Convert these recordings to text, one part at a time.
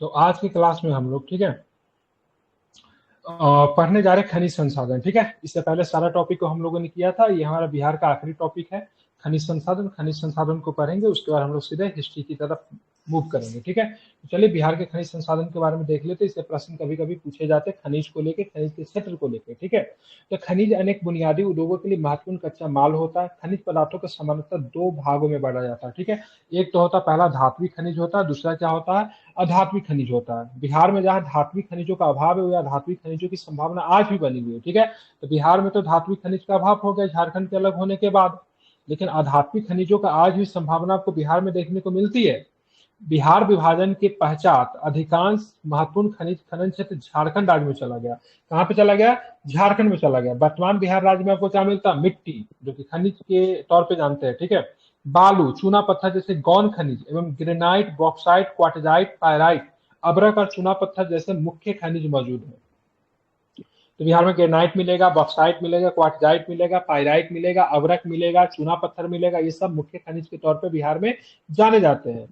तो आज की क्लास में हम लोग, ठीक है, पढ़ने जा रहे खनिज संसाधन। ठीक है, इससे पहले सारा टॉपिक को हम लोगों ने किया था, ये हमारा बिहार का आखिरी टॉपिक है खनिज संसाधन। खनिज संसाधन को पढ़ेंगे, उसके बाद हम लोग सीधे हिस्ट्री की तरफ मूव करेंगे। ठीक है, तो चलिए बिहार के खनिज संसाधन के बारे में देख लेते हैं। इससे प्रश्न कभी कभी पूछे जाते हैं खनिज को लेके, खनिज के क्षेत्र को लेकर। ठीक है, तो खनिज अनेक बुनियादी उद्योगों के लिए महत्वपूर्ण कच्चा माल होता है। खनिज पदार्थों को सामान्यतः दो भागों में बांटा जाता है। ठीक है, एक तो होता है पहला धात्विक खनिज होता है, दूसरा क्या होता है अधात्विक खनिज होता है। बिहार में जहाँ धात्विक खनिजों का अभाव है, या धात्विक खनिजों की संभावना आज भी बनी हुई है। ठीक है, तो बिहार में तो धात्विक खनिज का अभाव हो गया झारखंड के अलग होने के बाद, लेकिन अधात्विक खनिजों का आज भी संभावना आपको बिहार में देखने को मिलती है। बिहार विभाजन के पश्चात अधिकांश महत्वपूर्ण खनिज खनन क्षेत्र झारखंड राज्य में चला गया। कहाँ पे चला गया? झारखंड में चला गया। वर्तमान बिहार राज्य में आपको क्या मिलता है? मिट्टी, जो कि खनिज के तौर पे जानते हैं। ठीक है, बालू, चूना पत्थर जैसे गौन खनिज एवं ग्रेनाइट, बॉक्साइट, क्वार्टजाइट, पायराइट, अभ्रक और चूना पत्थर जैसे मुख्य खनिज मौजूद है। तो बिहार में ग्रेनाइट मिलेगा, बॉक्साइट मिलेगा, क्वार्टजाइट मिलेगा, पायराइट मिलेगा, अभ्रक मिलेगा, चूना पत्थर मिलेगा। ये सब मुख्य खनिज के तौर पर बिहार में जाने जाते हैं,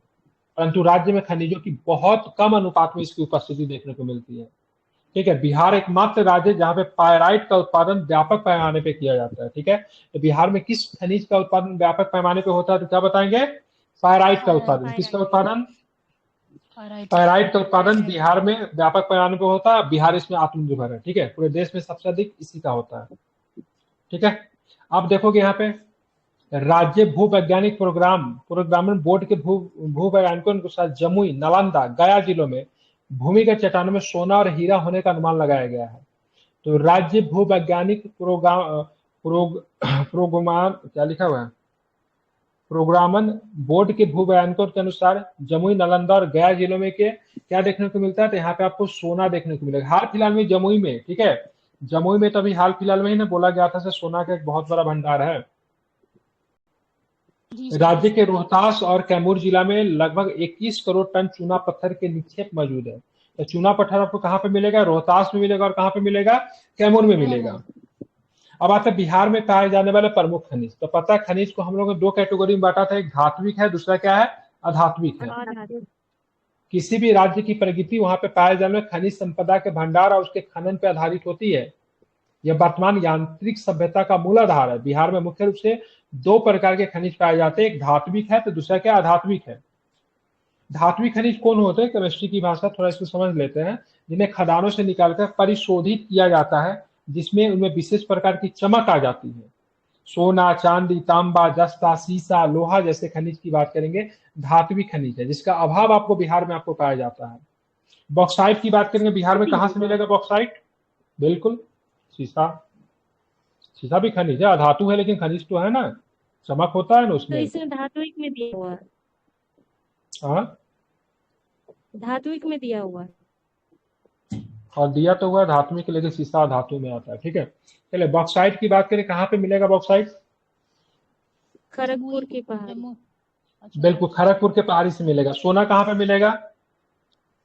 परंतु राज्य में खनिजों की बहुत कम अनुपात में इसकी उपस्थिति देखने को मिलती है। ठीक है, बिहार एकमात्र राज्य है जहां पे पायराइट का उत्पादन व्यापक पैमाने पे किया जाता है। ठीक है, तो बिहार में किस खनिज का उत्पादन व्यापक पैमाने पे होता है? तो क्या बताएंगे? पायराइट का उत्पादन। किसका उत्पादन? पायराइट का उत्पादन बिहार में व्यापक पैमाने पे होता है। बिहार इसमें आत्मनिर्भर है। ठीक है, पूरे देश में सबसे अधिक इसी का होता है। ठीक है, आप देखोगे यहाँ पे राज्य भू वैज्ञानिक प्रोग्रामन बोर्ड के भू वैज्ञानिकों के अनुसार जमुई, नालंदा, गया जिलों में भूमिगत चट्टानों में सोना और हीरा होने का अनुमान लगाया गया है। तो राज्य भू वैज्ञानिक प्रोग्राम क्या लिखा हुआ है? प्रोग्रामन बोर्ड के भू वैज्ञानिकों के अनुसार जमुई, नालंदा और गया जिलों में के क्या देखने को मिलता है? तो यहाँ पे आपको सोना देखने को मिलेगा। हाल फिलहाल में जमुई में, ठीक है, जमुई में तो अभी हाल फिलहाल में ही ना बोला गया था सोना का एक बहुत बड़ा भंडार है। राज्य के रोहतास और कैमूर जिला में लगभग 21 करोड़ टन चूना पत्थर के निक्षेप मौजूद है। तो चूना पत्थर आपको कहाँ पे मिलेगा? रोहतास में मिलेगा। और कहाँ पे मिलेगा? कैमूर में मिलेगा। अब आते हैं बिहार में पाए जाने वाले प्रमुख खनिज। तो पता है खनिज को हम लोगों ने दो कैटेगरी में बांटा था, एक धात्विक है, दूसरा क्या है? अधात्विक है। किसी भी राज्य की प्रगति वहां पे पाए जाने वाले खनिज संपदा के भंडार और उसके खनन पे आधारित होती है। यह वर्तमान यांत्रिक सभ्यता का मूल आधार है। बिहार में मुख्य रूप से दो प्रकार के खनिज पाए जाते हैं, एक धात्विक है तो दूसरा क्या? अधात्विक है। धात्विक खनिज कौन होते हैं? केमिस्ट्री की भाषा थोड़ा इसको समझ लेते हैं। जिन्हें खदानों से निकालकर परिशोधित किया जाता है, जिसमें उनमें विशेष प्रकार की चमक आ जाती है। सोना, चांदी, तांबा, जस्ता, सीसा, लोहा जैसे खनिज की बात करेंगे, धात्विक खनिज है, जिसका अभाव आपको बिहार में आपको पाया जाता है। बॉक्साइट की बात करेंगे, बिहार में कहां से मिलेगा बॉक्साइट? बिल्कुल सीसा। सीसा भी खनिज है, अधातु है लेकिन खनिज तो है ना, चमक होता है ना उसमें। तो इसमें धात्विक में दिया हुआ है। हाँ, धात्विक में दिया हुआ है। और दिया तो हुआ धातु के, लेकिन सीसा धातु में आता है। ठीक है, चलिए बॉक्साइट की बात करें, कहाँ पे मिलेगा बॉक्साइट? खड़गपुर के पहाड़। बिल्कुल, खड़गपुर के पहाड़ी से मिलेगा। सोना कहाँ पे मिलेगा?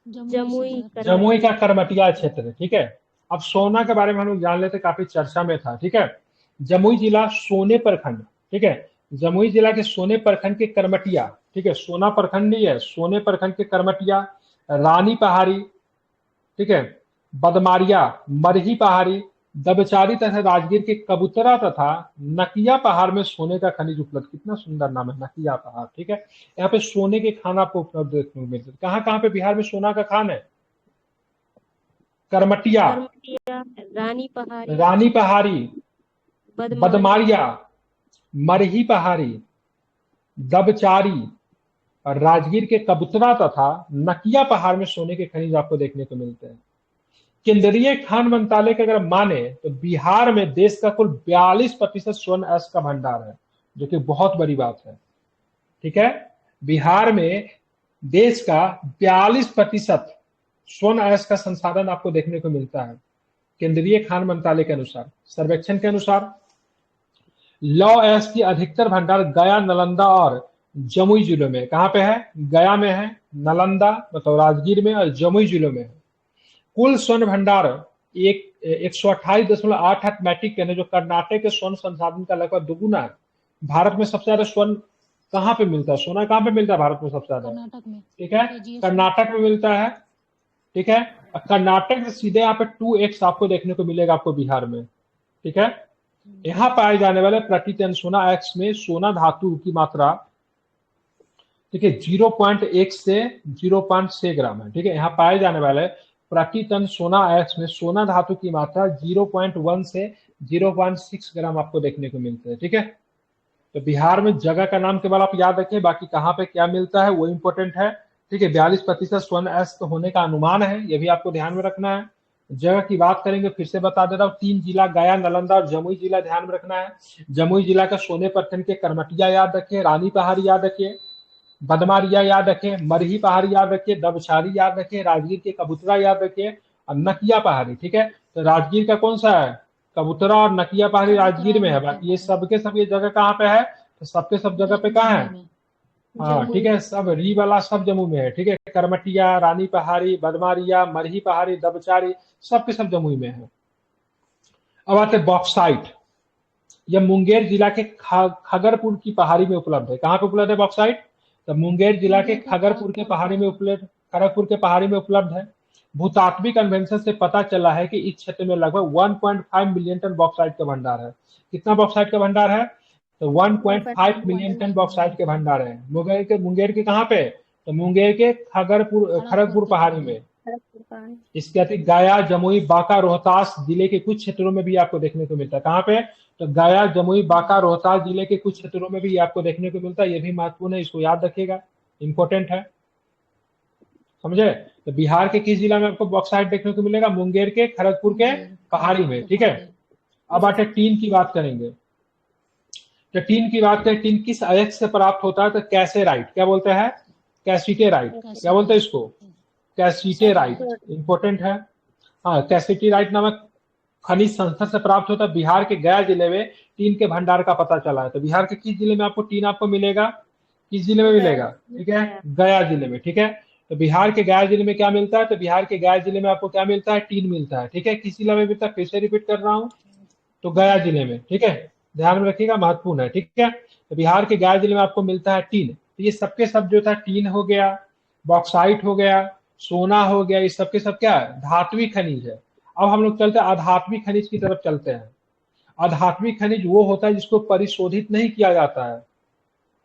जमुई। जमुई का करमटिया क्षेत्र। ठीक है, अब सोना के बारे में हम लोग जान लेते, काफी चर्चा में था। ठीक है, जमुई जिला सोने प्रखंड, ठीक है, जमुई जिला के सोने प्रखंड के करमटिया, ठीक है, सोना प्रखंड नहीं है, सोने प्रखंड के करमटिया, रानी पहाड़ी, ठीक है, बदमारिया, मरही पहाड़ी, दबचारी तथा राजगीर के कबूतरा तथा नकिया पहाड़ में सोने का खनिज उपलब्ध। कितना सुंदर नाम है, नकिया पहाड़। ठीक है, यहाँ पे सोने के खान आपको उपलब्ध देखने को मिलते हैं। कहाँ कहाँ पे बिहार में सोना का खान है? करमटिया, रानी पहाड़ी, बदमारिया, मरही पहाड़ी, दबचारी और राजगीर के कबूतरा तथा नकिया पहाड़ में सोने के खनिज आपको देखने को मिलते हैं। केंद्रीय खान मंत्रालय के अगर माने तो बिहार में देश का कुल 42% स्वर्ण अयस्क का भंडार है, जो कि बहुत बड़ी बात है। ठीक है, बिहार में देश का 42% स्वर्ण अयस्क का संसाधन आपको देखने को मिलता है केंद्रीय खान मंत्रालय के अनुसार। सर्वेक्षण के अनुसार लौह अयस्क की अधिकतर भंडार गया, नालंदा और जमुई जिलों में। कहां पे है? गया में है, नालंदा मतलब राजगीर में, और जमुई जिलों में है। कुल स्वर्ण भंडार 128.88 मैट्रिक टन है, जो कर्नाटक के स्वर्ण संसाधन का लगभग दोगुना है। भारत में सबसे ज्यादा स्वर्ण कहाँ पे मिलता है? सोना कहाँ पे मिलता है भारत में सबसे ज्यादा? कर्नाटक में। ठीक है, कर्नाटक में मिलता है, ठीक है। कर्नाटक से सीधे यहाँ पे 2x आपको देखने को मिलेगा आपको बिहार में, ठीक है। यहाँ पाए जाने वाले प्रति टन सोना x में सोना धातु की मात्रा, ठीक है, 0.1 से 0.6 ग्राम है, ठीक है। यहाँ पाए जाने वाले प्रति टन सोना x में सोना धातु की मात्रा 0.1 से 0.6 ग्राम आपको देखने को मिलते हैं, ठीक है। तो बिहार में जगह का नाम केवल आप याद रखें, बाकी कहाँ पे क्या मिलता है वो इंपॉर्टेंट है, ठीक है। 42% स्वर्ण अस्त होने का अनुमान है, ये भी आपको ध्यान में रखना है। जगह की बात करेंगे, फिर से बता देता हूँ, 3 जिला गया, नालंदा और जमुई जिला ध्यान में रखना है। जमुई जिला का सोने प्रखंड के करमटिया याद रखिए, रानी पहाड़ी याद रखिए, बदमारिया याद रखिए, मरही पहाड़ी याद रखिए, दबछारी याद रखिए, राजगीर के कबूतरा याद रखिए और नकिया पहाड़ी, ठीक है। तो राजगीर का कौन सा है, कबूतरा, और नकिया पहाड़ी राजगीर में है। बाकी ये सबके सब ये जगह कहाँ पे है, तो सबके सब जगह पे कहाँ है, हाँ ठीक है, सब री वाला सब जम्मू में है, ठीक है। करमटिया, रानी पहाड़ी, बदमारिया, मरही पहाड़ी, दबचारी, सबके सब जमुई में है। अब आते बॉक्साइट, यह मुंगेर जिला के खगरपुर की पहाड़ी में उपलब्ध है। कहाँ पे उपलब्ध है बॉक्साइट, तो मुंगेर जिला के खगरपुर के पहाड़ी में उपलब्ध, खड़गपुर के पहाड़ी में उपलब्ध है। भूतात्विक अन्वेषण से पता चला है कि इस क्षेत्र में लगभग 1.5 मिलियन टन बॉक्साइट का भंडार है। कितना बॉक्साइट का भंडार है, तो 1.5 मिलियन टन बॉक्साइट के भंडार है। मुंगेर के कहाँ पे, तो मुंगेर के खड़गपुर पहाड़ी में। इसके अतिरिक्त गया, जमुई, बांका, रोहतास जिले के कुछ क्षेत्रों में भी आपको देखने को मिलता है। कहाँ पे, तो गया, जमुई, बांका, रोहतास जिले के कुछ क्षेत्रों में भी आपको देखने को मिलता है। ये भी महत्वपूर्ण है, इसको याद रखिएगा, इंपॉर्टेंट है, समझे। तो बिहार के किस जिला में आपको बॉक्साइट देखने को मिलेगा, मुंगेर के खड़गपुर के पहाड़ी में, ठीक है। अब आते टीन की बात करेंगे, तो टीन की बात करें, टीन किस अयस्क से प्राप्त होता है, तो कैसेराइट, क्या बोलते हैं, कैसीटेराइट, क्या बोलते हैं इसको, कैसीटेराइट, इंपॉर्टेंट है। हाँ, कैसीटेराइट नामक खनिज संस्था से प्राप्त होता है। बिहार के गया जिले में टीन के भंडार का पता चला है। तो बिहार के किस जिले में आपको टीन आपको मिलेगा, किस जिले में मिलेगा, ठीक है, गया जिले में, ठीक है। तो बिहार के गया जिले में क्या मिलता है, तो बिहार के गया जिले में आपको क्या मिलता है, टीन मिलता है, ठीक है। किस जिले में मिलता है, फिर से रिपीट कर रहा हूँ, तो गया जिले में, ठीक है, ध्यान में रखिएगा, महत्वपूर्ण है, ठीक है। तो बिहार के गया जिले में आपको मिलता है टीन। तो ये सबके सब जो था, टीन हो गया, बॉक्साइट हो गया, सोना हो गया, ये सबके सब क्या है, धात्विक खनिज है। अब हम लोग चलते हैं आध्यात्मिक खनिज की तरफ चलते हैं। आध्यात्मिक खनिज वो होता है जिसको परिशोधित नहीं किया जाता है,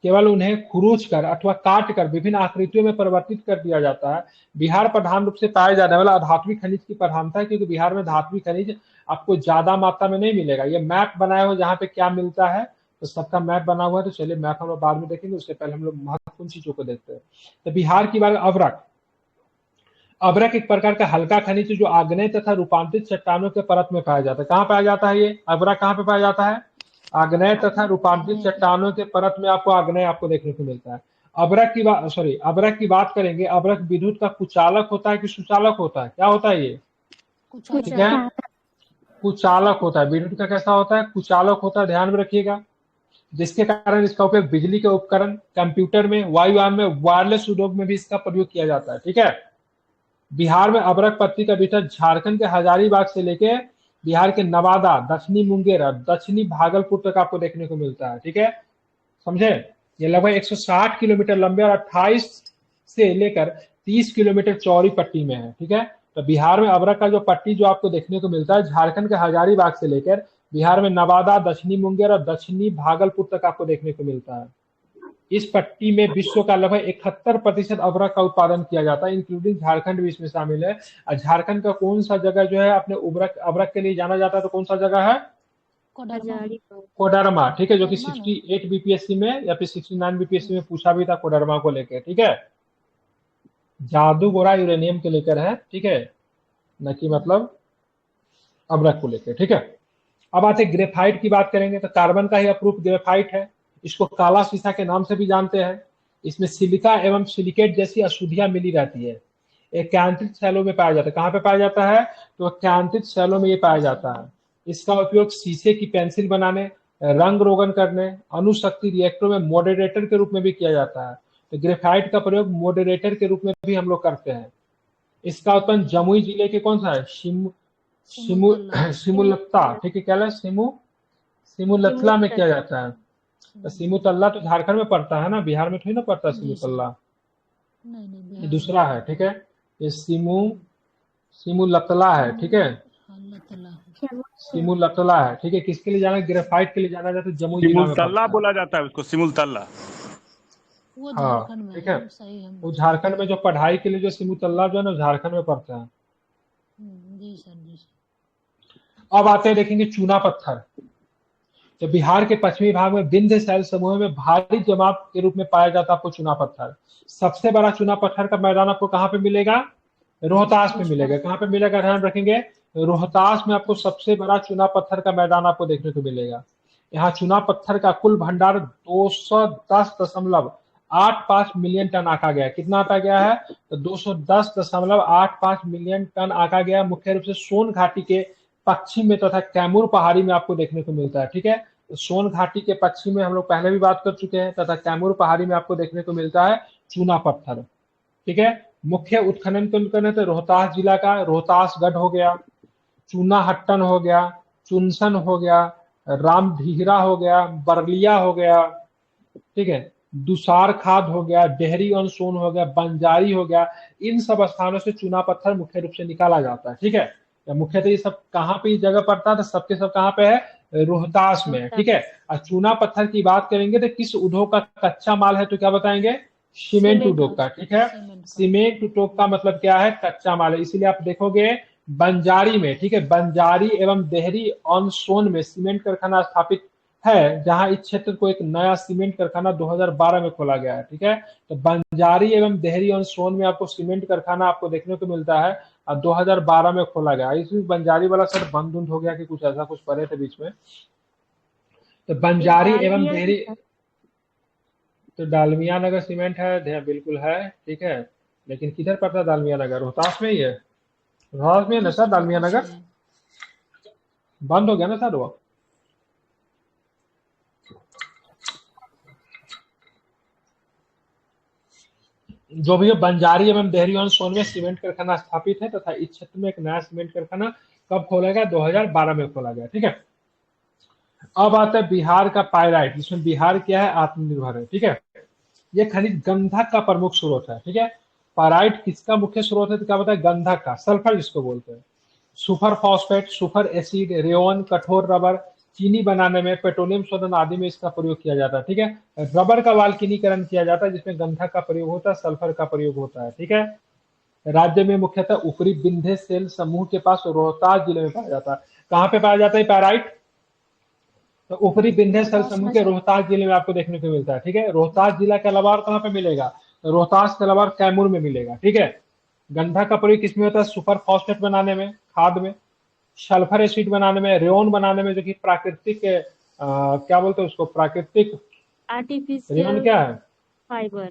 केवल उन्हें खुरूच कर अथवा काट कर विभिन्न आकृतियों में परिवर्तित कर दिया जाता है। बिहार प्रधान रूप से पाए जाने वाला आध्यात्मिक खनिज की प्रधानता है, क्योंकि बिहार में धात्विक खनिज आपको ज्यादा मात्रा में नहीं मिलेगा। ये मैप बनाया हुआ जहाँ पे क्या मिलता है, तो सबका मैप बना हुआ है, तो चलिए मैप हम लोग बाद में देखेंगे, उससे पहले हम लोग महत्वपूर्ण चीजों को देखते हैं। तो बिहार की बात, अवरक, अभ्रक एक प्रकार का हल्का खनिज जो आग्नेय तथा रूपांतरित चट्टानों के परत में पाया जाता है। कहाँ पाया जाता है ये अभ्रक, कहाँ पे पाया जाता है, आग्नेय तथा रूपांतरित चट्टानों के परत में आपको आग्नेय आपको देखने को मिलता है। अभ्रक की बात करेंगे, अभ्रक विद्युत का कुचालक होता है कि सुचालक होता है, क्या होता है ये, ठीक है, कुचालक होता है। विद्युत का कैसा होता है, कुचालक होता है, ध्यान में रखिएगा। जिसके कारण इसका उपयोग बिजली के उपकरण, कंप्यूटर में, वायुयान में, वायरलेस उद्योग में भी इसका प्रयोग किया जाता है, ठीक है। बिहार में अभ्रक पत्ती का वितरण झारखंड के हजारीबाग से लेके बिहार के नवादा, दक्षिणी मुंगेर और दक्षिणी भागलपुर तक आपको देखने को मिलता है, ठीक है, समझे। ये लगभग 160 किलोमीटर लंबे और 28 से लेकर 30 किलोमीटर चौड़ी पट्टी में है, ठीक है। तो बिहार में अभ्रक का जो पट्टी जो आपको देखने को मिलता है, झारखंड के हजारीबाग से लेकर बिहार में नवादा, दक्षिणी मुंगेर और दक्षिणी भागलपुर तक आपको देखने को मिलता है। इस पट्टी में विश्व का लगभग 71% अभ्रक का उत्पादन किया जाता है, इंक्लूडिंग झारखंड भी इसमें शामिल है। और झारखंड का कौन सा जगह जो है अपने अभ्रक के लिए जाना जाता है, तो कौन सा जगह है, कोडरमा, ठीक है, जो कि 68 बीपीएससी में या फिर 69 बीपीएससी में पूछा भी था कोडरमा को लेकर, ठीक है। जादू गोरा यूरेनियम के लेकर है, ठीक है, न कि मतलब अभ्रक को लेकर, ठीक है। अब आते ग्रेफाइट की बात करेंगे, तो कार्बन का ही अप्रूव ग्रेफाइट है। इसको काला शीशा के नाम से भी जानते हैं। इसमें सिलिका एवं सिलिकेट जैसी अशुद्धियां मिली रहती है। एकांतरित शैलों में पाया जाता है। कहाँ पे पाया जाता है, तो एकांतरित शैलों में ये पाया जाता है। इसका उपयोग शीशे की पेंसिल बनाने, रंग रोगन करने, अणुशक्ति रिएक्टरों में मॉडरेटर के रूप में भी किया जाता है। तो ग्रेफाइट का प्रयोग मॉडरेटर के रूप में भी हम लोग करते हैं। इसका उत्पन्न जमुई जिले के कौन सा है, सिमुलता, ठीक है, क्या है, सिमुलतला में किया जाता है। तो सिमुतल्ला तो झारखंड में पड़ता है ना, बिहार में थोड़ी ना पड़ता है सिमुतल्ला, ये दूसरा है, ठीक है। ये सिमुलतला है, ठीक है, जमुई सिमुलतला है, ठीक है। किसके लिए जाना है? ग्रेफाइट के लिए जाना जाता है, जमुई जिला सिमुल में तल्ला पड़ता है। बोला जाता है उसको, सिमुल तल्ला। वो हाँ झारखंड में ठीक है, है, सही है। वो झारखंड में जो पढ़ाई के लिए जो सिमुलतला जो है ना झारखंड में पड़ता है। जी सर, जी सर। अब आते हैं देखेंगे चूना पत्थर। तो बिहार के पश्चिमी भाग में विंध्य शैल समूह में भारी जमाव के रूप में पाया जाता है आपको चूना पत्थर। सबसे बड़ा चूना पत्थर का मैदान आपको कहाँ पे मिलेगा? रोहतास में मिलेगा। कहाँ पे मिलेगा? ध्यान रखेंगे, रोहतास में आपको सबसे बड़ा चूना पत्थर का मैदान आपको देखने को मिलेगा। यहाँ चूना पत्थर का कुल भंडार 210.85 मिलियन टन आका गया है। कितना आका गया है? तो 210.85 मिलियन टन आका गया, मुख्य रूप से सोन घाटी के पश्चिम में तथा कैमूर पहाड़ी में आपको देखने को मिलता है, ठीक है। तो सोन घाटी के पश्चिम में हम लोग पहले भी बात कर चुके हैं, तथा कैमूर पहाड़ी में आपको देखने को मिलता है चूना पत्थर, ठीक है। मुख्य उत्खनन कौन कौन है? तो रोहतास जिला का रोहतासगढ़ हो गया, चूनाहट्टन हो गया, चुनसन हो गया, रामधीरा हो गया, बरलिया हो गया, ठीक है, दुसार खाद हो गया, डेहरी ऑन सोन हो गया, बंजारी हो गया। इन सब स्थानों से चूना पत्थर मुख्य रूप से निकाला जाता है, ठीक है। तो मुख्यतः ये सब कहाँ पे जगह पड़ता है? तो सबके सब कहाँ पे है? रोहतास में, ठीक है। और चूना पत्थर की बात करेंगे तो किस उद्योग का कच्चा माल है? तो क्या बताएंगे? सीमेंट उद्योग का, ठीक है। सीमेंट उद्योग का मतलब क्या है? कच्चा माल है। इसीलिए आप देखोगे बंजारी में, ठीक है, बंजारी एवं देहरी ऑन सोन में सीमेंट कारखाना स्थापित है, जहां इस क्षेत्र को एक नया सीमेंट कारखाना 2012 में खोला गया है, ठीक है। तो बंजारी एवं देहरी ऑन सोन में आपको सीमेंट कारखाना आपको देखने को मिलता है और 2012 में खोला गया। इसमें बंजारी वाला सर बंद हो गया कि कुछ ऐसा कुछ पड़े थे बीच में। तो बंजारी एवं देहरी, तो डालमिया नगर सीमेंट है, बिल्कुल है, ठीक है। लेकिन किधर पड़ता है डालमिया नगर? रोहतास में ही है, रोहतास में है ना सर डालमिया नगर? बंद हो गया ना सर वो? जो भी बंजारी एवं देहरी ऑन सोन में सीमेंट कारखाना स्थापित है तथा इस क्षेत्र में एक नया सीमेंट कारखाना कब खोला गया? 2012 में खोला गया, ठीक है। अब आता है बिहार का पायराइट, जिसमें बिहार क्या है? आत्मनिर्भर है, ठीक है। ये खनिज गंधक का प्रमुख स्रोत है, ठीक है। पायराइट किसका मुख्य स्रोत है? तो क्या बताए? गंधक का, सल्फर जिसको बोलते हैं। Super phosphate, super acid, rayon, कठोर रबर, चीनी बनाने में, पेट्रोलियम शोधन आदि में इसका प्रयोग किया जाता है, ठीक है। रबर का वाल्कनीकरण किया जाता है, जिसमें गंधक का प्रयोग होता है, सल्फर का प्रयोग होता है, ठीक है। राज्य में मुख्यतः ऊपरी विंध्य सेल समूह के पास रोहतास जिले में पाया जाता है। कहाँ पे पाया जाता है पायराइट? तो ऊपरी विंध्य सेल समूह के रोहतास जिले में आपको देखने को मिलता है, ठीक है। रोहतास जिला के अलावा और कहाँ पे मिलेगा? तो रोहतास के अलावा कैमूर में मिलेगा, ठीक है। गंधक का प्रयोग किसमें होता है? सुपर फॉस्फेट बनाने में, खाद में, सल्फर एसिड बनाने में, रेयन बनाने में, जो कि प्राकृतिक क्या बोलते हैं उसको, प्राकृतिक रेयन आर्टिफिशियल क्या है? फाइबर,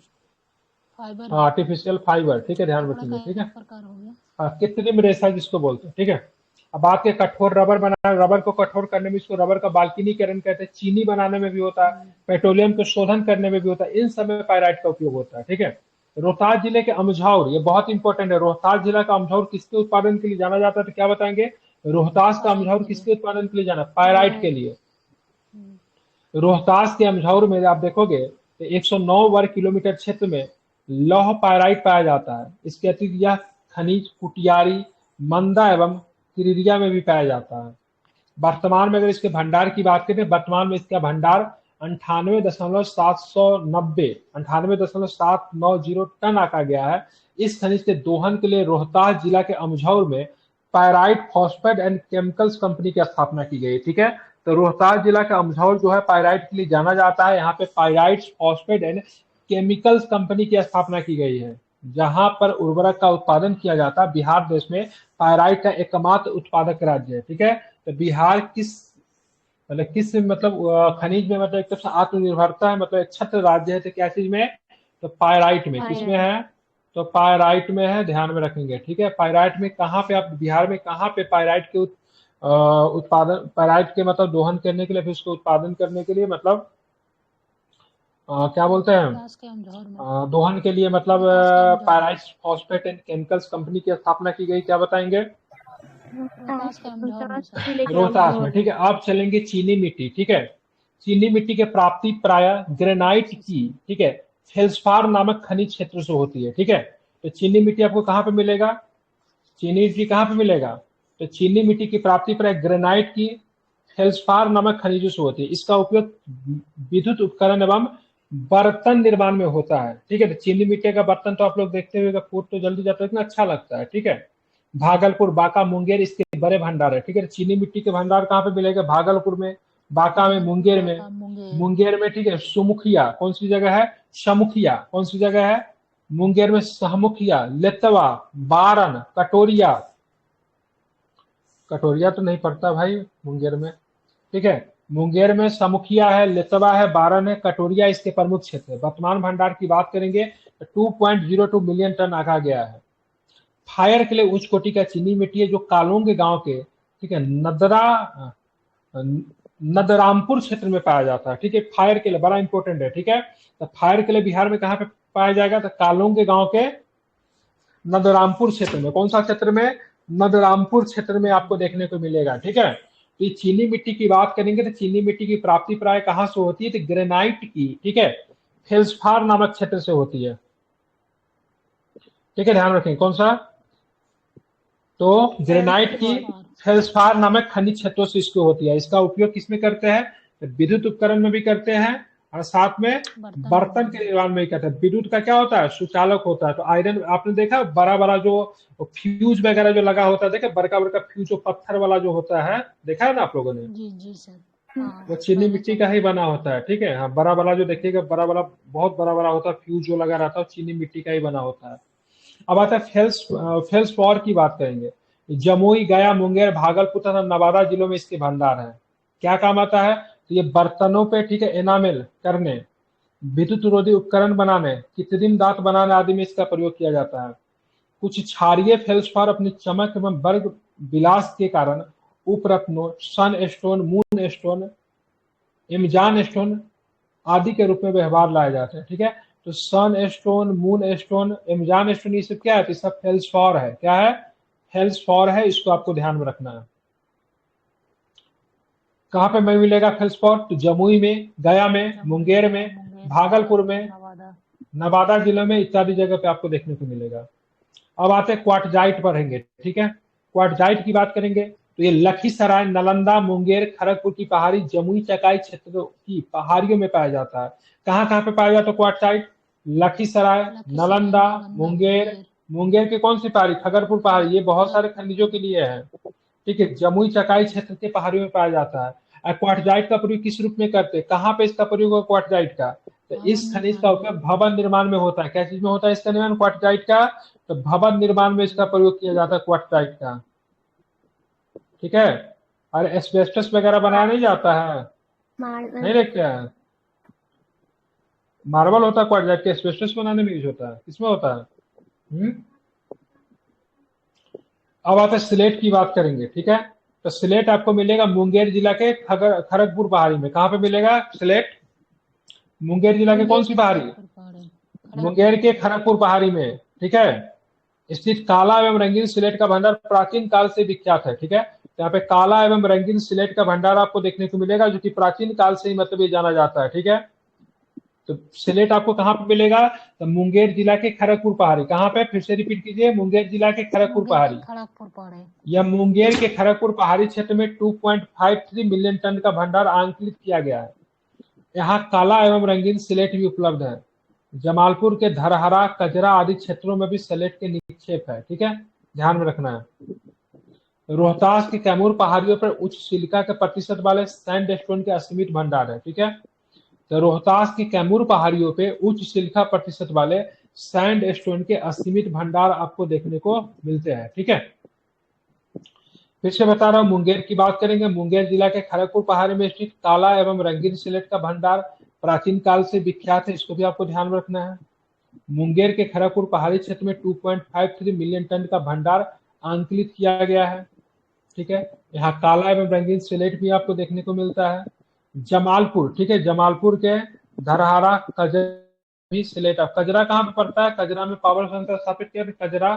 आर्टिफिशियल फाइबर, ठीक है, ध्यान रखेंगे, ठीक है। कृत्रिम रेशा जिसको बोलते हैं, ठीक है। अब बात के कठोर रबर बनाना, रबर को कठोर करने में इसको रबर का बाल्कनीकरण कहते हैं। चीनी बनाने में भी होता है, पेट्रोलियम को शोधन करने में भी होता है, इन सब में पायराइट का उपयोग होता है, ठीक है। रोहतास जिले के अमझौर, ये बहुत इंपॉर्टेंट है, रोहतास जिला का अमझौर किसके उत्पादन के लिए जाना जाता है? तो क्या बताएंगे? रोहतास का अमझौर किसके उत्पादन के लिए जाना? पायराइट के लिए। रोहतास के अमझौर में आप देखोगे तो 109 वर्ग किलोमीटर क्षेत्र में लौह पायराइट पाया जाता है। इसके अतिरिक्त यह खनिज कुटियारी, मंदा एवं किरिरिया में भी पाया जाता है। वर्तमान में अगर इसके भंडार की बात करें, वर्तमान में इसका भंडार 98.790 टन आका गया है। इस खनिज के दोहन के लिए रोहतास जिला के अमझौर में pyrite phosphate and chemicals company की स्थापना की गई, ठीक है। तो रोहतास जिला का अमझौर जो है पायराइट के लिए जाना जाता है। यहाँ पे pyrite phosphate and chemicals company की स्थापना की गई है, जहां पर उर्वरक का उत्पादन किया जाता है। बिहार देश में पायराइट का एकमात्र उत्पादक राज्य है, ठीक है। तो बिहार किस मतलब खनिज में मतलब एक तरफ से आत्मनिर्भरता है, मतलब एक छत्र राज्य है। तो क्या चीज में? तो पायराइट में। किसमें है? तो पायराइट में है, ध्यान में रखेंगे, ठीक है। पायराइट में कहाँ पे, आप बिहार में कहाँ पे पायराइट के उत्पादन, पायराइट के मतलब दोहन करने के लिए, फिर उसको उत्पादन करने के लिए, मतलब क्या बोलते हैं, दोहन के लिए, मतलब pyrite phosphate and chemicals company की स्थापना की गई। क्या बताएंगे? रोहतास में, ठीक है। अब चलेंगे चीनी मिट्टी, ठीक है। चीनी मिट्टी के प्राप्ति प्राय ग्रेनाइट की, ठीक है, फेल्सपार नामक खनिज क्षेत्र से होती है, ठीक है। तो चीनी मिट्टी आपको कहाँ पे मिलेगा? चीनी मिट्टी कहाँ पे मिलेगा? तो चीनी मिट्टी की प्राप्ति पर ग्रेनाइट की फेल्सपार नामक खनिजों से होती है। इसका उपयोग विद्युत उपकरण एवं बर्तन निर्माण में होता है। ठीक है, तो चीनी मिट्टी का बर्तन तो आप लोग देखते हुए फूट तो जल्दी जाता है, इतना अच्छा लगता है। ठीक है, भागलपुर, बांका, मुंगेर इसके बड़े भंडार है। ठीक है, चीनी मिट्टी के भंडार कहाँ पे मिलेगा? भागलपुर में, बांका में, मुंगेर में। बांका, मुंगेर। मुंगेर में, ठीक है, सुमुखिया कौन सी जगह है? समुखिया कौन सी जगह है? मुंगेर में सहमुखिया, लेतवा, बारन, कटोरिया। कटोरिया तो नहीं पड़ता भाई मुंगेर में। ठीक है, मुंगेर में समुखिया है, लेतवा है, बारन है, कटोरिया इसके प्रमुख क्षेत्र है। वर्तमान भंडार की बात करेंगे तो 2.02 मिलियन टन आका गया है। फायर के लिए उच्च कोटि का चीनी मिट्टी है जो कालोंग गांव के, ठीक है, नदरामपुर क्षेत्र में पाया जाता है। ठीक है, फायर के लिए बड़ा इंपॉर्टेंट है। ठीक है, तो फायर के लिए बिहार में कहाँ पे पाया जाएगा? तो कालोंग गांव के नदरामपुर क्षेत्र में। कौन सा क्षेत्र में? नदरामपुर क्षेत्र में आपको देखने को मिलेगा। ठीक है, तो चीनी मिट्टी की बात करेंगे तो चीनी मिट्टी की प्राप्ति प्राय कहां से होती है? तो ग्रेनाइट की, ठीक है, फेल्सफार नामक क्षेत्र से होती है। ठीक है, ध्यान रखें कौन सा? तो ग्रेनाइट की फेल्सफार नामक खनिज क्षेत्रों से इसको होती है। इसका उपयोग किसमें करते हैं? विद्युत उपकरण में भी करते हैं और साथ में बर्तन के निर्माण में भी करते हैं। विद्युत का क्या होता है? सुचालक होता है। तो आयरन आपने देखा बड़ा बड़ा जो फ्यूज वगैरह जो लगा होता है, देखे बड़का बड़का फ्यूज जो पत्थर वाला जो होता है, देखा है ना आप लोगों ने? जी सर। वो चीनी मिट्टी का ही बना होता है। ठीक है, हाँ, बड़ा बड़ा जो देखिएगा, बड़ा बड़ा बहुत बड़ा बड़ा होता है, फ्यूज जो लगा रहता है चीनी मिट्टी का ही बना होता है। अब आता है फेल्स फ्लोर की बात करेंगे। जमुई, गया, मुंगेर, भागलपुर तथा नवादा जिलों में इसके भंडार है। क्या काम आता है? तो ये बर्तनों पे, ठीक है, एनामेल करने, विद्युत रोधी उपकरण बनाने, कृत्रिम दांत बनाने आदि में इसका प्रयोग किया जाता है। कुछ क्षारीय फेल्सफार अपनी चमक एवं वर्ग विलास के कारण उपरत्नों, सन स्टोन, मून स्टोन, इमजान स्टोन आदि के रूप में व्यवहार लाए जाते हैं। ठीक है, तो सन स्टोन, मून स्टोन, इमजान स्टोन, ये सब क्या है? तो सब फेल्सफॉर है। क्या है? फेल्सफॉर है। इसको आपको ध्यान में रखना है। कहाँ पे में मिलेगा फेल्सफॉर? तो जमुई में, गया में, मुंगेर में, भागलपुर में, नवादा जिले में इत्यादि जगह पे आपको देखने को मिलेगा। अब आते हैं क्वार्टजाइट पढ़ेंगे। ठीक है, क्वार्टजाइट की बात करेंगे तो ये लखीसराय, नालंदा, मुंगेर, खड़गपुर की पहाड़ी, जमुई, चकाई क्षेत्रों की पहाड़ियों में पाया जाता है। कहाँ कहाँ पे पाया जाता है क्वार्टजाइट? लखीसराय, नालंदा, मुंगेर। मुंगेर के कौन सी पहाड़ी? खगरपुर पहाड़ी। ये बहुत सारे खनिजों के लिए है। ठीक है, जमुई, चकाई क्षेत्र के पहाड़ियों में पाया जाता है। क्वार्टजाइट का प्रयोग किस रूप में करते हैं? कहाँ पे इसका प्रयोग होगा क्वार्टजाइट का? तो इस खनिज का उपयोग भवन निर्माण में होता है। क्या चीज में होता है इसका निर्माण? क्वार्टजाइट का। तो भवन निर्माण में इसका प्रयोग किया जाता है क्वार्टजाइट का। ठीक है, और एस्बेस्टस वगैरह बनाया नहीं जाता है, नहीं देखते हैं? मार्बल होता है क्वार्टजाइट के, एस्बेस्टस बनाने में यूज होता है। किसमें होता है? अब आता है स्लेट की बात करेंगे। ठीक है, तो स्लेट आपको मिलेगा मुंगेर जिला के खड़गपुर पहाड़ी में। कहाँ पे मिलेगा स्लेट? मुंगेर जिला के कौन सी पहाड़ी? मुंगेर के खड़गपुर पहाड़ी में। ठीक है, स्थित काला एवं रंगीन स्लेट का भंडार प्राचीन काल से विख्यात है। ठीक है, यहाँ पे काला एवं रंगीन स्लेट का भंडार आपको देखने को मिलेगा जो कि प्राचीन काल से ही मतलब ये जाना जाता है। ठीक है, तो स्लेट आपको कहाँ पे मिलेगा? तो मुंगेर जिला के खड़गपुर पहाड़ी। कहाँ पे? फिर से रिपीट कीजिए, मुंगेर जिला के खड़गपुर पहाड़ी। यह मुंगेर के खड़गपुर पहाड़ी क्षेत्र में 2.53 मिलियन टन का भंडार आंकलित किया गया है। यहाँ काला एवं रंगीन स्लेट भी उपलब्ध है। जमालपुर के धरहरा, कजरा आदि क्षेत्रों में भी स्लेट के निक्षेप है। ठीक है, ध्यान में रखना है। रोहतास की कैमूर पहाड़ियों पर उच्च सिलिका के प्रतिशत वाले सैंडस्टोन के असीमित भंडार है। ठीक है, तो रोहतास की कैमूर पहाड़ियों पे उच्च सिलिका प्रतिशत वाले सैंडस्टोन के असीमित भंडार आपको देखने को मिलते हैं। ठीक है, फिर से बता रहा हूं, मुंगेर की बात करेंगे। मुंगेर जिला के खड़गपुर पहाड़ी में स्थित काला एवं रंगीन स्लेट का भंडार प्राचीन काल से विख्यात है। इसको भी आपको ध्यान में रखना है। मुंगेर के खड़गपुर पहाड़ी क्षेत्र में 2.53 मिलियन टन का भंडार आंकलित किया गया है। ठीक है, यहाँ काला एवं रंगीन स्लेट भी आपको देखने को मिलता है। जमालपुर, ठीक है, जमालपुर के धरहरा, कजरा भी स्लेट। कजरा कहाँ पे पड़ता है? कजरा में पावर सेंटर स्थापित किया कजरा,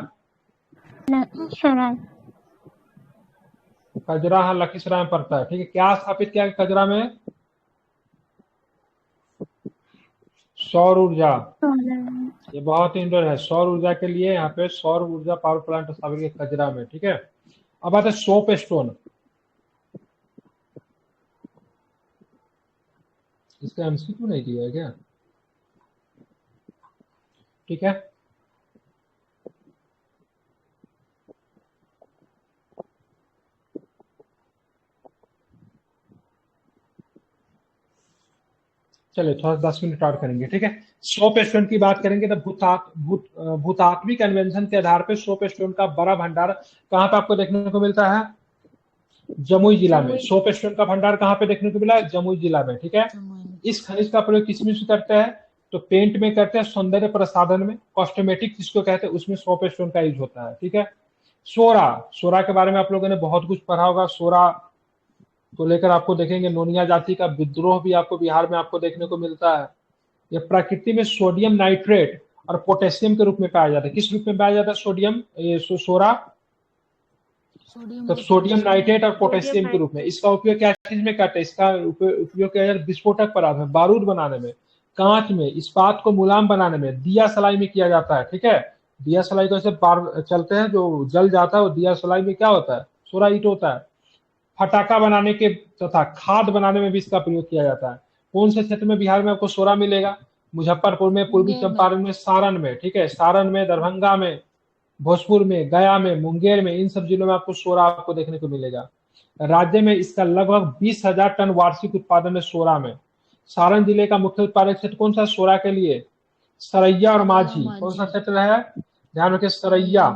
कजरा हाँ लखीसराय में पड़ता है। ठीक है, क्या स्थापित किया कजरा में? सौर ऊर्जा, सोलर। ये बहुत इंडोर है। सौर ऊर्जा के लिए यहाँ पे सौर ऊर्जा पावर प्लांट स्थापित के कजरा में, ठीक है। अब आते हैं सोप स्टोन। इसका एमसीक्यू नहीं दिया है क्या? ठीक है, चलिए थोड़ा 10 मिनट और करेंगे, ठीक है। सोप स्टोन की बात करेंगे तो भूतात्विक कन्वेंशन के आधार पर सोप स्टोन का बड़ा भंडार कहाँ पे आपको देखने को मिलता है? जमुई जिला में। सोप स्टोन का भंडार कहाँ पे देखने को मिला है? जमुई जिला में, ठीक है। इस खनिज का प्रयोग किस में करते हैं? तो पेंट में करते हैं, सौंदर्य प्रसाधन में, कॉस्मेटिक जिसको कहते हैं उसमें सोप स्टोन का यूज होता है, ठीक है। सोरा, सोरा के बारे में आप लोगों ने बहुत कुछ पढ़ा होगा। सोरा को लेकर आपको देखेंगे नोनिया जाति का विद्रोह भी आपको बिहार में आपको देखने को मिलता है। यह प्रकृति में सोडियम नाइट्रेट और पोटेशियम के रूप में पाया जाता है। किस रूप में पाया जाता है सोडियम, ये सोरा? तो सोडियम नाइट्रेट और पोटेशियम के रूप में। इसका उपयोग क्या चीज में करते हैं? इसका उपयोग किया जाता है विस्फोटक पदार्थ में, बारूद बनाने में, कांच में, इस्पात को मुलायम बनाने में, दिया सलाई में किया जाता है, ठीक है। दिया सलाई तो ऐसे बार चलते हैं जो जल जाता है, वो दिया सलाई में क्या होता है? सोरा ईट होता है। फटाका बनाने के तथा खाद बनाने में भी इसका प्रयोग किया जाता है। कौन से क्षेत्र में बिहार में आपको सोरा मिलेगा? मुजफ्फरपुर में, पूर्वी चंपारण में, सारण में, ठीक है। सारण में, दरभंगा में, भोजपुर में, गया में, मुंगेर में, इन सब जिलों में आपको सोरा आपको देखने को मिलेगा। राज्य में इसका लगभग 20,000 टन वार्षिक उत्पादन है सोरा में। सारण जिले का मुख्य उत्पादक क्षेत्र कौन सा सोरा के लिए? सरैया और माझी। कौन सा क्षेत्र है? ध्यान रखिए, सरैया,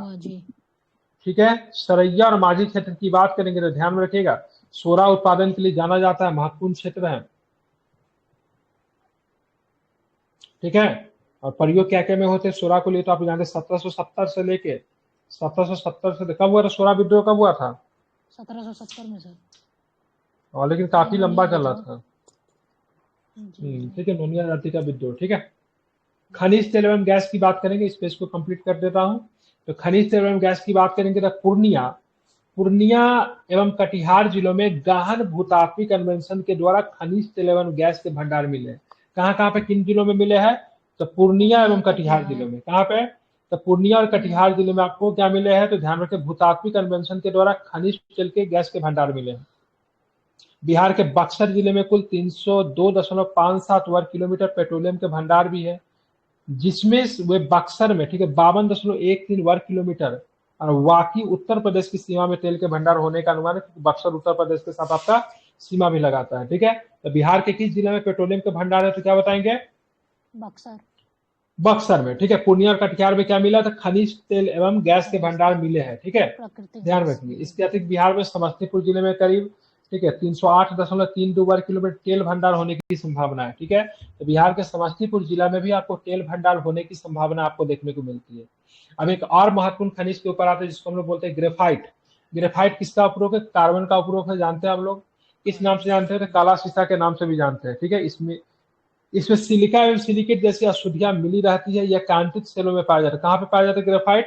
ठीक है। सरैया और माझी क्षेत्र की बात करेंगे तो ध्यान में रखिएगा, सोरा उत्पादन के लिए जाना जाता है, महत्वपूर्ण क्षेत्र है, ठीक है। और प्रयोग क्या क्या में होते हैं सोरा को लिए तो आप जानते हैं 1770 से लेके 1770 से कब हुआ था सोरा विद्रोह? कब हुआ था? 1770 में सर। और लेकिन काफी लंबा चला था, ठीक है। नोनिया जाति का विद्रोह, ठीक है। खनिज तेल एवं गैस की बात करेंगे, स्पेस को कंप्लीट कर देता हूं। तो खनिज तेल एवं गैस की बात करेंगे तो पूर्णिया एवं कटिहार जिलों में गहन भूतात्विक कन्वेंशन के द्वारा खनिज तेल एवं गैस के भंडार मिले। कहाँ कहाँ पे, किन जिलों में मिले हैं? तो पूर्णिया एवं कटिहार जिलों में। कहाँ पे? तो पूर्णिया और कटिहार जिले में आपको क्या मिले हैं? तो ध्यान रखें, भूतात्विक कन्वेंशन के द्वारा खनिज तेल के गैस के भंडार मिले हैं। बिहार के बक्सर जिले में कुल 302.57 वर्ग किलोमीटर पेट्रोलियम के भंडार भी है, जिसमें वे बक्सर में, ठीक है, 52.13 वर्ग किलोमीटर, और वाकी उत्तर प्रदेश की सीमा में तेल के भंडार होने का अनुमान है, क्योंकि बक्सर उत्तर प्रदेश के साथ आपका सीमा भी लगाता है, ठीक है। तो बिहार के किस जिले में पेट्रोलियम के भंडार है? तो क्या बताएंगे? बक्सर। बक्सर में, ठीक है। पूर्णिया और कटिहार में क्या मिला था? खनिज तेल एवं गैस के भंडार मिले हैं, ठीक है, ध्यान रखेंगे। इसके अतिरिक्त बिहार में समस्तीपुर जिले में करीब, ठीक है, 308.32 वर्ग किलोमीटर तेल भंडार होने की संभावना है, ठीक है। तो बिहार के समस्तीपुर जिला में भी आपको तेल भंडार होने की संभावना आपको देखने को मिलती है। अब एक और महत्वपूर्ण खनिज के ऊपर आते हैं जिसको हम लोग बोलते हैं ग्रेफाइट। ग्रेफाइट किसका उपयोग है? कार्बन का उपयोग है, जानते हैं आप लोग। किस नाम से जानते हैं? तो काला शीशा के नाम से भी जानते हैं, ठीक है। इसमें सिलिका एवं सिलिकेट जैसी अशुद्धियां मिली रहती है। यह कैंत्रित सेलों में पाया जाता है। कहाँ पे पाया जाता है ग्रेफाइट?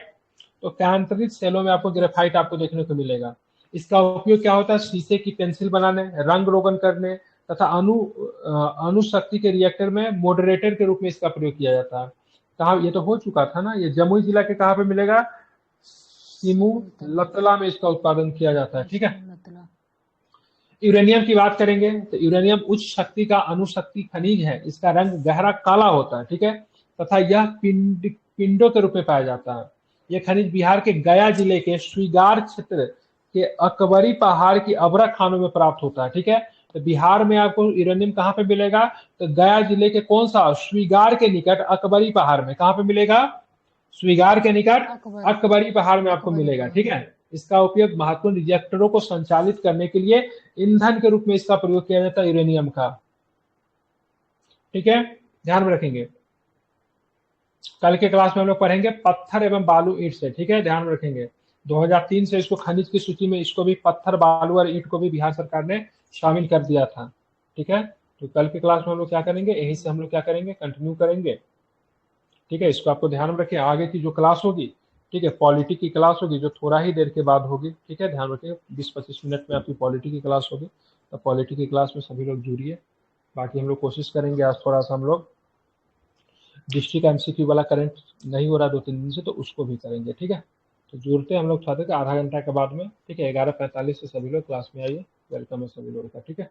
तो कैंत्रित सेलों में आपको ग्रेफाइट आपको देखने को मिलेगा। इसका उपयोग क्या होता है? शीशे की पेंसिल बनाने, रंग रोगन करने तथा अणुशक्ति के रिएक्टर में मॉडरेटर के रूप में इसका प्रयोग किया जाता है। कहा, ये तो हो चुका था ना। ये जमुई जिला के कहाँ पे मिलेगा? सिमू लतला में इसका उत्पादन किया जाता है, ठीक है। यूरेनियम की बात करेंगे तो यूरेनियम उच्च शक्ति का अणुशक्ति खनिज है। इसका रंग गहरा काला होता है, ठीक है, तथा यह पिंडों के रूप में पाया जाता है। यह खनिज बिहार के गया जिले के स्वीगार क्षेत्र के अकबरी पहाड़ की अभ्रा खानों में प्राप्त होता है, ठीक है। तो बिहार में आपको यूरेनियम कहाँ पे मिलेगा? तो गया जिले के कौन सा? स्वीगार के निकट अकबरी पहाड़ में। कहाँ पे मिलेगा? स्वीगार के निकट अकबरी पहाड़ में आपको मिलेगा, ठीक है। इसका उपयोग महत्वपूर्ण रिएक्टरों को संचालित करने के लिए ईंधन के रूप में इसका प्रयोग किया जाता है यूरेनियम का, ठीक है, ध्यान में रखेंगे। कल के क्लास में हम लोग पढ़ेंगे पत्थर एवं बालू ईंट से, ठीक है, ध्यान में रखेंगे। 2003 से इसको खनिज की सूची में, इसको भी पत्थर बालू और ईंट को भी बिहार सरकार ने शामिल कर दिया था, ठीक है। तो कल के क्लास में हम लोग क्या करेंगे, यही से हम लोग क्या करेंगे, कंटिन्यू करेंगे, ठीक है। इसको आपको ध्यान में रखिए। आगे की जो क्लास होगी, ठीक है, पॉलिटी की क्लास होगी जो थोड़ा ही देर के बाद होगी, ठीक है, ध्यान रखिए। 20-25 मिनट में आपकी पॉलिटी की क्लास होगी, तो पॉलिटी की क्लास में सभी लोग जुड़िए। बाकी हम लोग कोशिश करेंगे आज थोड़ा सा हम लोग डिस्ट्रिक्ट एमसीक्यू वाला करंट नहीं हो रहा 2-3 दिन से, तो उसको भी करेंगे, ठीक है। तो जुड़ते हैं हम लोग चाहते थे आधा घंटा के बाद में, ठीक है। 11:45 से सभी लोग क्लास में आइए, वेलकम है सभी लोगों का, ठीक है।